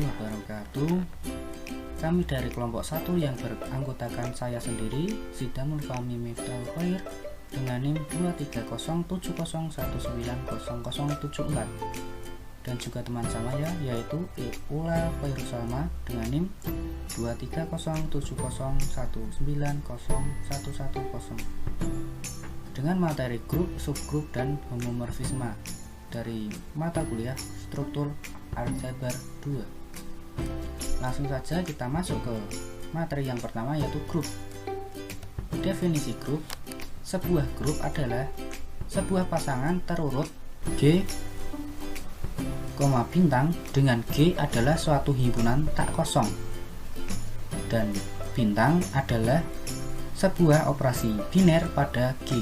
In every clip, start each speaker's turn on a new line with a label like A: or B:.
A: wabarakatuh. Kami dari kelompok 1 yang beranggotakan saya sendiri, Zidanul Fahmi Miftahul Khair, dengan NIM 23070190074, dan juga teman saya yaitu Ula Khairul Salma dengan NIM 23070190110, dengan materi grup, subgrup, dan homomorfisme dari mata kuliah struktur aljabar 2. Langsung saja kita masuk ke materi yang pertama, yaitu grup. Definisi grup: sebuah grup adalah sebuah pasangan terurut G, bintang, dengan G adalah suatu himpunan tak kosong, dan bintang adalah sebuah operasi biner pada G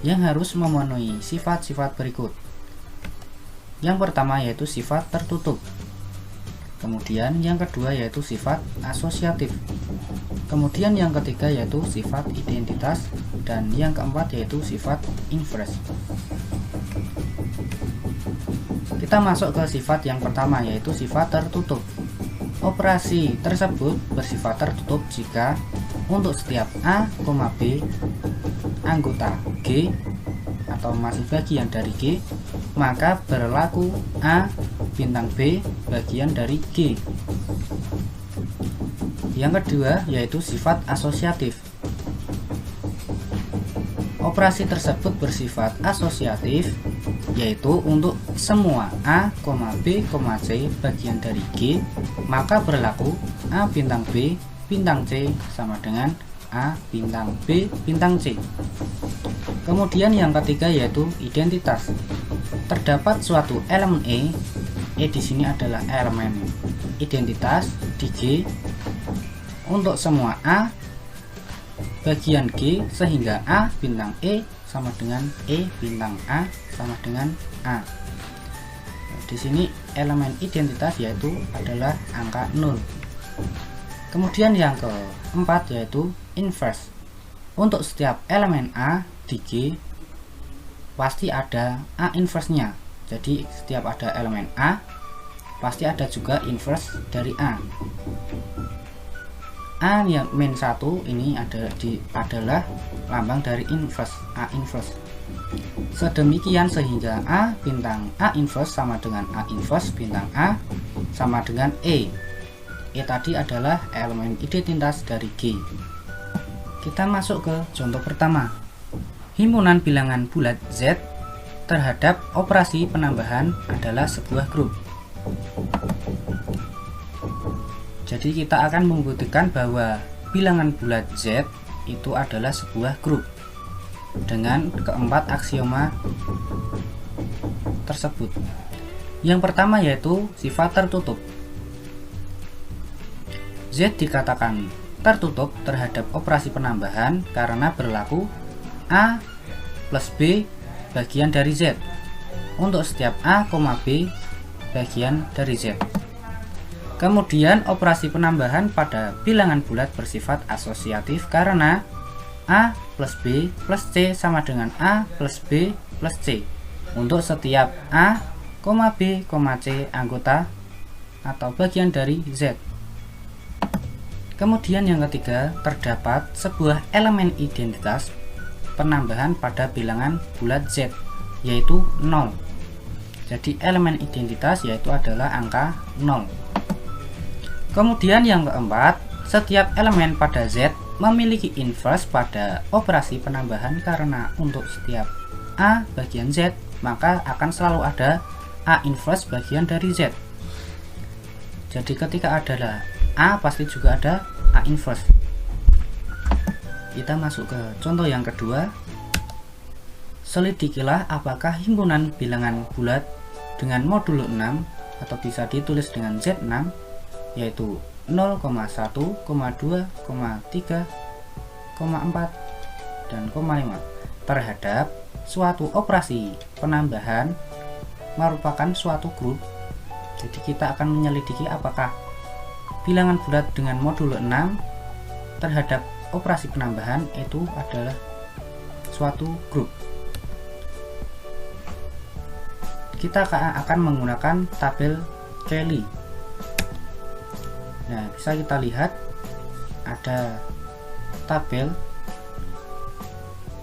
A: yang harus memenuhi sifat-sifat berikut. Yang pertama yaitu sifat tertutup, kemudian yang kedua yaitu sifat asosiatif, kemudian yang ketiga yaitu sifat identitas, dan yang keempat yaitu sifat inverse. Kita masuk ke sifat yang pertama, yaitu sifat tertutup. Operasi tersebut bersifat tertutup jika untuk setiap A, B anggota G atau masih bagian dari G, maka berlaku A bintang B bagian dari G. Yang kedua yaitu sifat asosiatif. Operasi tersebut bersifat asosiatif, yaitu untuk semua A, B, C bagian dari G, maka berlaku A bintang B bintang C sama dengan A bintang B bintang C. Kemudian yang ketiga yaitu identitas. Terdapat suatu elemen E di sini adalah elemen identitas di G untuk semua A bagian G, sehingga A bintang E sama dengan E bintang A sama dengan A. Di sini elemen identitas yaitu adalah angka 0. Kemudian yang keempat yaitu inverse. Untuk setiap elemen A di G pasti ada A inverse-nya. Jadi setiap ada elemen A pasti ada juga inverse dari A. A yang min 1 ini adalah lambang dari inverse, A inverse. Sedemikian sehingga A bintang A inverse sama dengan A inverse bintang A sama dengan E. E tadi adalah elemen identitas dari G. Kita masuk ke contoh pertama. Himpunan bilangan bulat Z terhadap operasi penambahan adalah sebuah grup. Jadi kita akan membuktikan bahwa bilangan bulat Z itu adalah sebuah grup dengan keempat aksioma tersebut. Yang pertama yaitu sifat tertutup. Z dikatakan tertutup terhadap operasi penambahan karena berlaku A plus B bagian dari Z untuk setiap A, B bagian dari Z. Kemudian operasi penambahan pada bilangan bulat bersifat asosiatif karena A plus B plus C sama dengan A plus B plus C untuk setiap A, B, C anggota atau bagian dari Z. Kemudian yang ketiga, terdapat sebuah elemen identitas penambahan pada bilangan bulat Z, yaitu 0. Jadi elemen identitas yaitu adalah angka 0. Kemudian yang keempat, setiap elemen pada Z memiliki inverse pada operasi penambahan karena untuk setiap A bagian Z maka akan selalu ada A inverse bagian dari Z. Jadi ketika adalah A pasti juga ada A inverse. Kita masuk ke contoh yang kedua. Selidikilah apakah himpunan bilangan bulat dengan modulo 6 atau bisa ditulis dengan Z6 yaitu 0,1, 2, 3, 4 dan 5 terhadap suatu operasi penambahan merupakan suatu grup. Jadi kita akan menyelidiki apakah bilangan bulat dengan modulo 6 terhadap operasi penambahan itu adalah suatu grup. Kita akan menggunakan tabel Kelly. Nah, bisa kita lihat ada tabel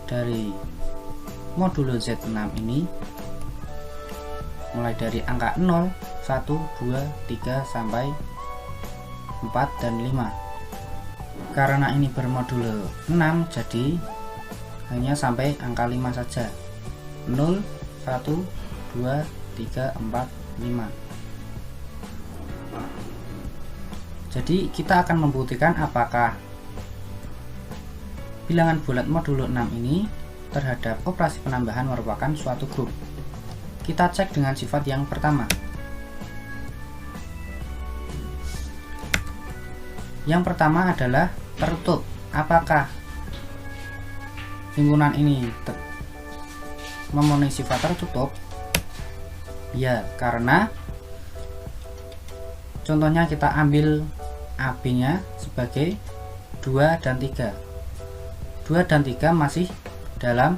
A: dari modulo Z6 ini mulai dari angka 0, 1, 2, 3 sampai 4 dan 5. Karena ini bermodulo 6, jadi hanya sampai angka 5 saja. 0, 1, 2, 3, 4, 5. Jadi kita akan membuktikan apakah bilangan bulat modulo 6 ini terhadap operasi penambahan merupakan suatu grup. Kita cek dengan sifat yang pertama. Yang pertama adalah tertutup. Apakah himpunan ini memenuhi sifat tertutup? Ya, karena contohnya kita ambil AB nya sebagai 2 dan 3. 2 dan 3 masih dalam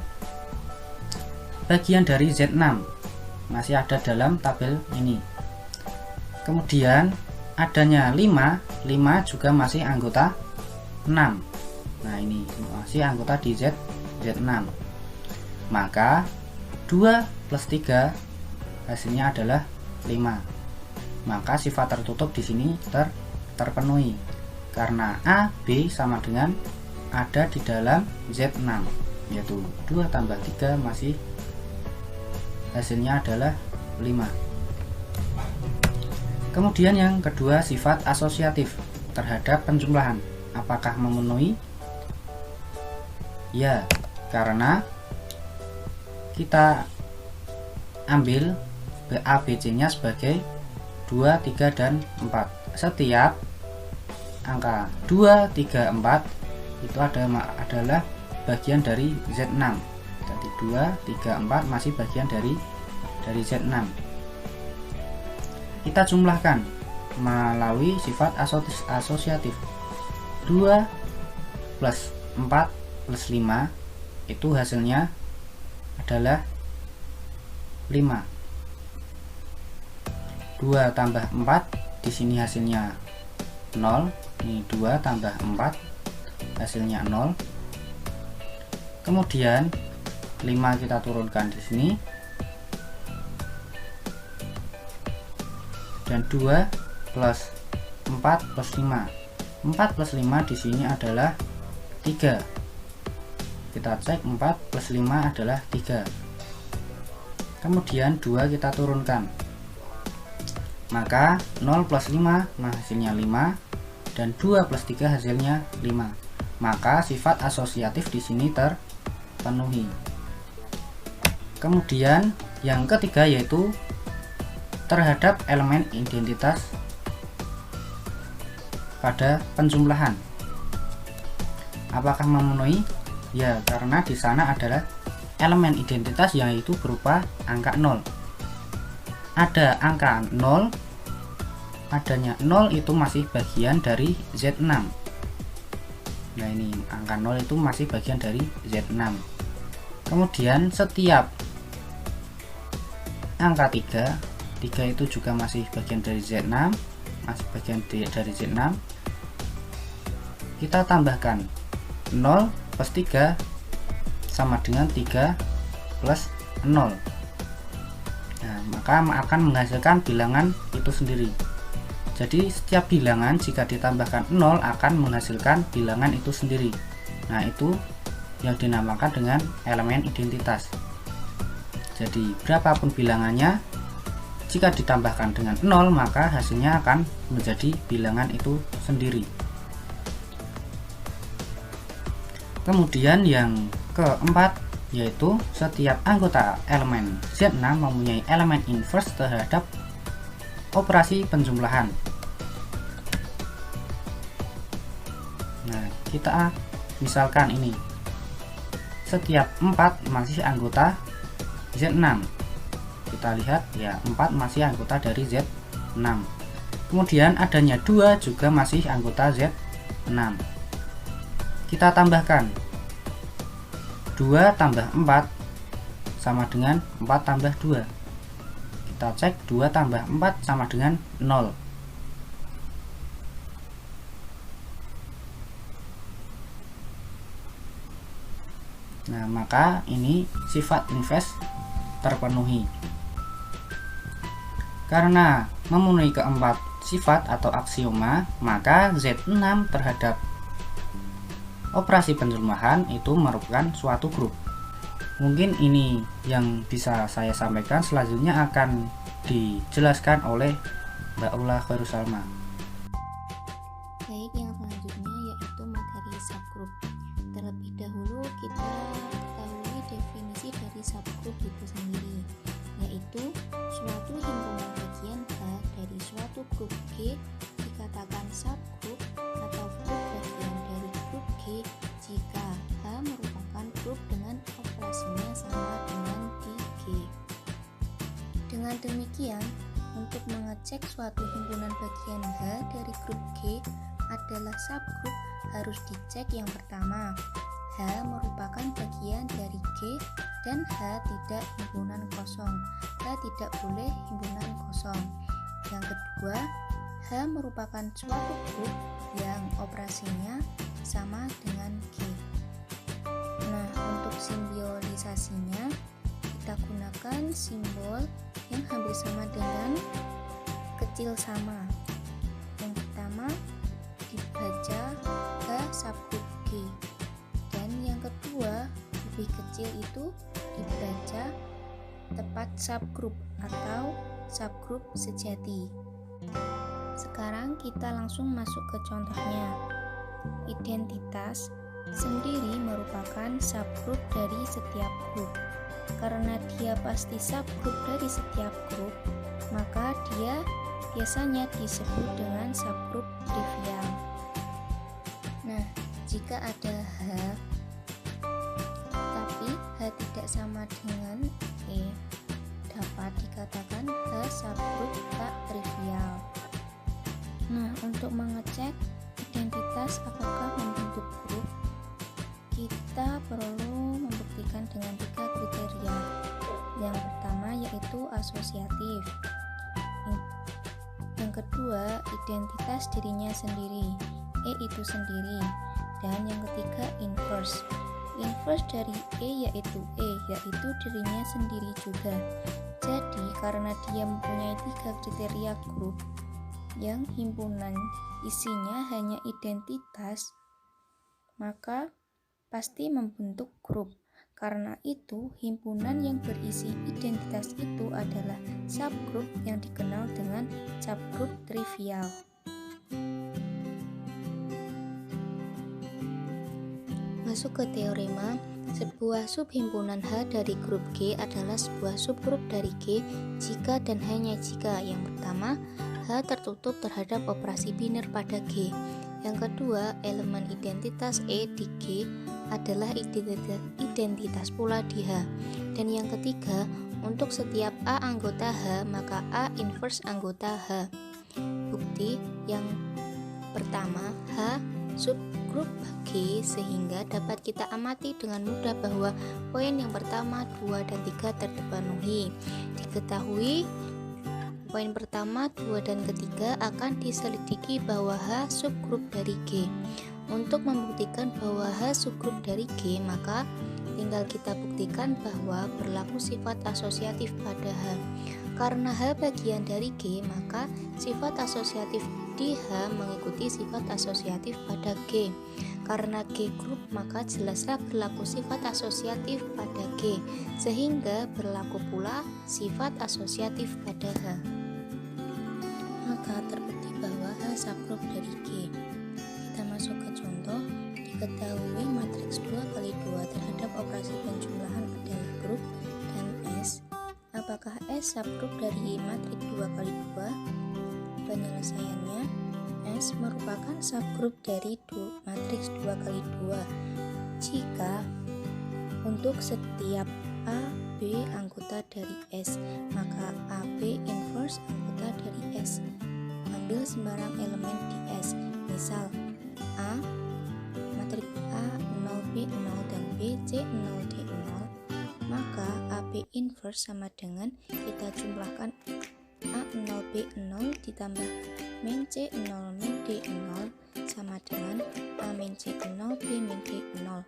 A: bagian dari Z6, masih ada dalam tabel ini. Kemudian adanya 5 juga masih anggota 6. Nah, ini masih anggota di Z6. Maka 2 plus 3 hasilnya adalah 5. Maka sifat tertutup di sini terpenuhi karena A, B sama dengan ada di dalam Z6, yaitu 2 tambah 3 masih hasilnya adalah 5. Kemudian yang kedua, sifat asosiatif terhadap penjumlahan. Apakah memenuhi? Ya, karena kita ambil A, B, C nya sebagai 2, 3, dan 4. Setiap angka 2, 3, 4 itu adalah bagian dari Z6. Jadi 2, 3, 4 masih bagian dari Z6. Kita jumlahkan melalui sifat asosiatif. 2 plus 4 plus 5 itu hasilnya adalah 5. 2 tambah 4 di sini hasilnya 0. Ini 2 tambah 4 hasilnya 0. Kemudian 5 kita turunkan di sini. Dan 2 plus 4 plus 5. 4 plus 5 di sini adalah 3. Kita cek 4 plus 5 adalah 3. Kemudian 2 kita turunkan. Maka 0 plus 5 hasilnya 5 dan 2 plus 3 hasilnya 5. Maka sifat asosiatif di sini terpenuhi. Kemudian yang ketiga yaitu terhadap elemen identitas pada penjumlahan. Apakah memenuhi? Ya, karena di sana adalah elemen identitas yaitu berupa angka 0. Ada angka 0, adanya 0 itu masih bagian dari Z6. Nah, ini angka 0 itu masih bagian dari Z6. Kemudian setiap angka 3 itu juga masih bagian dari Z6, masih bagian dari Z6. Kita tambahkan 0 plus 3 sama dengan 3 plus 0. Nah, maka akan menghasilkan bilangan itu sendiri. Jadi setiap bilangan jika ditambahkan 0 akan menghasilkan bilangan itu sendiri. Nah, itu yang dinamakan dengan elemen identitas. Jadi berapapun bilangannya, jika ditambahkan dengan 0 maka hasilnya akan menjadi bilangan itu sendiri. Kemudian yang keempat yaitu setiap anggota elemen Z6 mempunyai elemen inverse terhadap operasi penjumlahan. Nah, kita misalkan ini setiap 4 masih anggota Z6. Kita lihat ya, 4 masih anggota dari Z6. Kemudian adanya 2 juga masih anggota Z6. Kita tambahkan 2 tambah 4 sama dengan 4 tambah 2. Kita cek 2 tambah 4 sama dengan 0. Nah, maka ini sifat inverse terpenuhi. Karena memenuhi keempat sifat atau aksioma, maka Z6 terhadap operasi penjumlahan itu merupakan suatu grup. Mungkin ini yang bisa saya sampaikan, selanjutnya akan dijelaskan oleh Mbak Ula Khairul-Salma.
B: Baik, yang selanjutnya yaitu materi subgroup. Terlebih dahulu kita ketahui definisi dari subgroup itu sendiri, yaitu suatu himpunan bagian H dari suatu grup G dikatakan subgroup atau grup bagian dari grup G jika H merupakan grup dengan operasinya sama dengan di G. Dengan demikian, untuk mengecek suatu himpunan bagian H dari grup G adalah subgroup, harus dicek yang pertama, H merupakan bagian dari G dan H tidak himpunan kosong. H tidak boleh himpunan kosong. Yang kedua, H merupakan suatu grup yang operasinya sama dengan G. Nah, untuk simbolisasinya kita gunakan simbol yang hampir sama dengan kecil sama. Yang pertama dibaca H subgroup G, dan yang kedua lebih kecil itu dibaca tepat subgroup atau subgroup sejati. Sekarang kita langsung masuk ke contohnya. Identitas sendiri merupakan subgroup dari setiap grup. Karena dia pasti subgroup dari setiap grup, maka dia biasanya disebut dengan subgroup trivial. Nah, jika ada H tapi H tidak sama dengan E, dapat dikatakan H subgroup tak trivial. Nah, untuk mengecek identitas apakah membentuk grup, kita perlu membuktikan dengan 3 kriteria. Yang pertama yaitu asosiatif. Yang kedua, identitas dirinya sendiri, E itu sendiri. Dan yang ketiga, inverse. Inverse dari E yaitu dirinya sendiri juga. Jadi, karena dia mempunyai 3 kriteria grup yang himpunan isinya hanya identitas, maka pasti membentuk grup. Karena itu, himpunan yang berisi identitas itu adalah subgroup yang dikenal dengan subgroup trivial. Masuk ke teorema, sebuah subhimpunan H dari grup G adalah sebuah subgrup dari G jika dan hanya jika yang pertama, H tertutup terhadap operasi biner pada G. Yang kedua, elemen identitas E di G adalah identitas pula di H. Dan yang ketiga, untuk setiap A anggota H, maka A inverse anggota H. Bukti yang pertama, H subgrup G, sehingga dapat kita amati dengan mudah bahwa poin yang pertama, 2, dan 3 terpenuhi. Diketahui poin pertama, 2, dan ketiga akan diselidiki bahwa H subgrup dari G. Untuk membuktikan bahwa H subgrup dari G, maka tinggal kita buktikan bahwa berlaku sifat asosiatif pada H. Karena H bagian dari G, maka sifat asosiatif di H mengikuti sifat asosiatif pada G. Karena G grup, maka jelaslah berlaku sifat asosiatif pada G, sehingga berlaku pula sifat asosiatif pada H. Maka terbukti bahwa H subgrup dari G. Kita masuk ke contoh. Diketahui matriks 2x2 terhadap operasi penjumlahan adalah grup dan S. Apakah S subgrup dari matriks 2x2? Penyelesaiannya, S merupakan subgrup dari matriks 2x2 jika untuk setiap A, B anggota dari S, maka AB inverse anggota dari S. Ambil sembarang elemen di S, misal A, matriks A 0B 0 dan B C 0 D 0, maka AB inverse sama dengan kita jumlahkan A 0B 0 ditambah min C 0 min D 0 sama dengan A min C 0 B min D 0.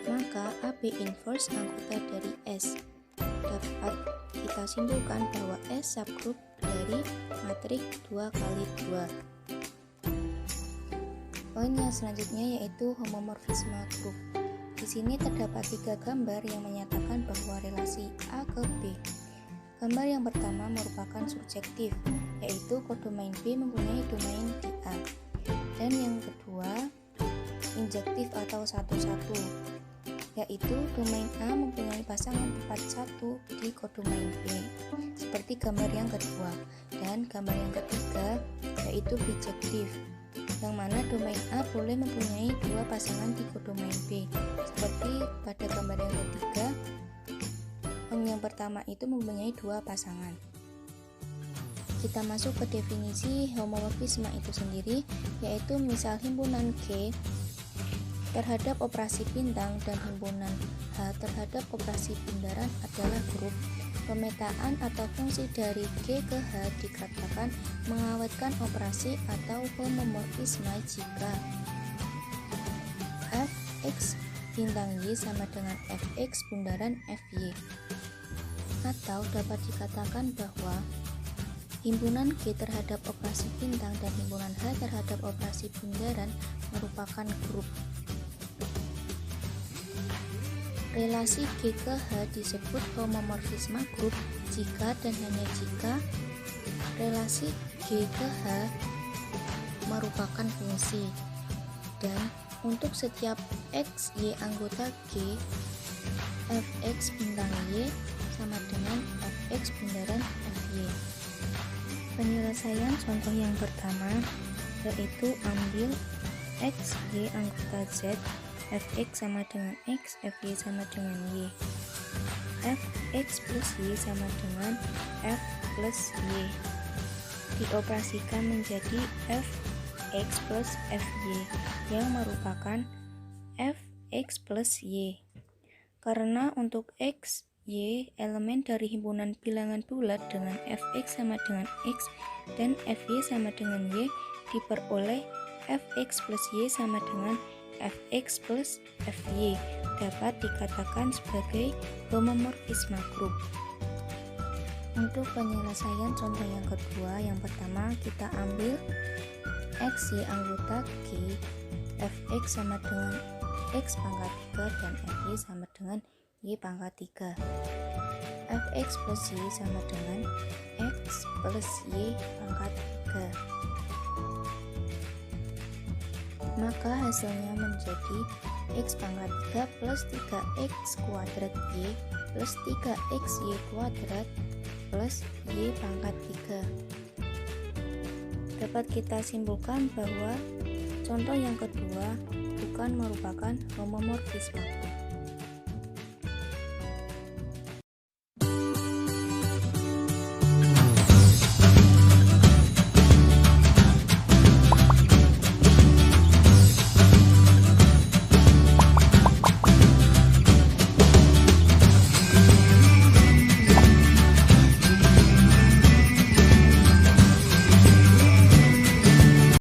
B: maka AB inverse anggota dari S. Dapat kita simpulkan bahwa S subgrup dari matriks 2 kali 2. Poin yang selanjutnya yaitu homomorfisme grup. Di sini terdapat 3 gambar yang menyatakan bahwa relasi A ke B. Gambar yang pertama merupakan surjektif, yaitu kodomain B mempunyai domain di A. Dan yang kedua, injektif atau 1-1, yaitu domain A mempunyai pasangan tepat 1 di kodomain B, seperti gambar yang kedua. Dan gambar yang ketiga, yaitu bijektif, yang mana domain A boleh mempunyai 2 pasangan di kodomain B, seperti pada gambar yang ketiga. Yang pertama itu mempunyai 2 pasangan. Kita masuk ke definisi homomorfisme itu sendiri, yaitu misal himpunan G terhadap operasi bintang dan himpunan H terhadap operasi bundaran adalah grup. Pemetaan atau fungsi dari G ke H dikatakan mengawetkan operasi atau homomorfisme jika fx bintang Y sama dengan fx bundaran Fy. Atau dapat dikatakan bahwa himpunan G terhadap operasi bintang dan himpunan H terhadap operasi bundaran merupakan grup. Relasi G ke H disebut homomorfisme grup jika dan hanya jika relasi G ke H merupakan fungsi, dan untuk setiap x, y anggota G, fx bintang Y sama dengan fx bundaran Fy. Penyelesaian contoh yang pertama yaitu ambil x, y anggota Z, fx sama dengan x, fy sama dengan y. Fx plus y sama dengan f plus y. Dioperasikan menjadi fx plus fy yang merupakan fx plus y. Karena untuk x, y elemen dari himpunan bilangan bulat dengan fx sama dengan x dan fy sama dengan y, diperoleh fx plus y sama dengan fx plus fy, dapat dikatakan sebagai homomorfisme grup. Untuk penyelesaian contoh yang kedua, yang pertama kita ambil x, y anggota G, fx sama dengan x pangkat 3 dan fy sama dengan y pangkat 3. Fx plus y sama dengan x plus y pangkat 3. Maka hasilnya menjadi x pangkat 3 plus 3x kuadrat y plus 3xy kuadrat plus y pangkat 3. Dapat kita simpulkan bahwa contoh yang kedua bukan merupakan homomorfisme.